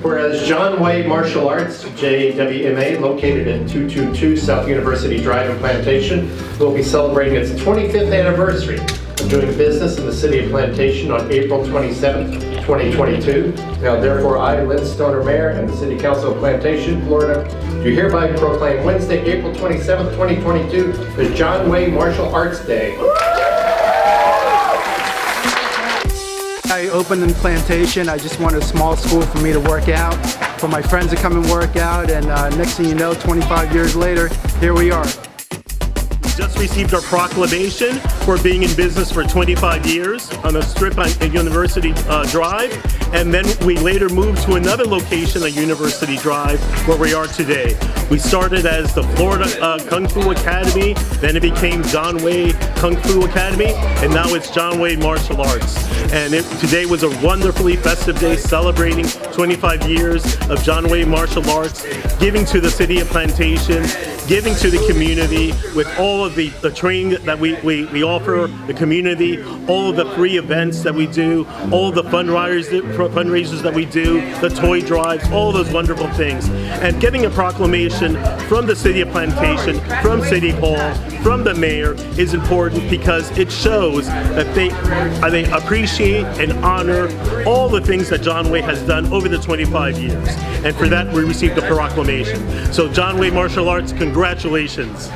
Whereas John Wai Martial Arts, JWMA, located at 222 South University Drive in Plantation, will be celebrating its 25th anniversary of doing business in the City of Plantation on April 27, 2022. Now, therefore, I, Lynn Stoner, Mayor, and the City Council of Plantation, Florida, do hereby proclaim Wednesday, April 27, 2022, the John Wai Martial Arts Day. I opened in Plantation. I just wanted a small school for me to work out, for my friends to come and work out, and next thing you know, 25 years later, here we are. We just received our proclamation for being in business for 25 years on a strip on University Drive, and then we later moved to another location on University Drive where we are today. We started as the Florida Kung Fu Academy, then it became John Wai Kung Fu Academy, and now it's John Wai Martial Arts. And today was a wonderfully festive day celebrating 25 years of John Wai Martial Arts, giving to the City of Plantation, giving to the community with all of the training that we offer the community, all of the free events that we do, all of the fundraisers that we do, the toy drives, all those wonderful things. And getting a proclamation from the City of Plantation, from City Hall, from the Mayor is important because it shows that they appreciate and honor all the things that John Wai has done over the 25 years. And for that, we received a proclamation. So John Wai Martial Arts, congratulations.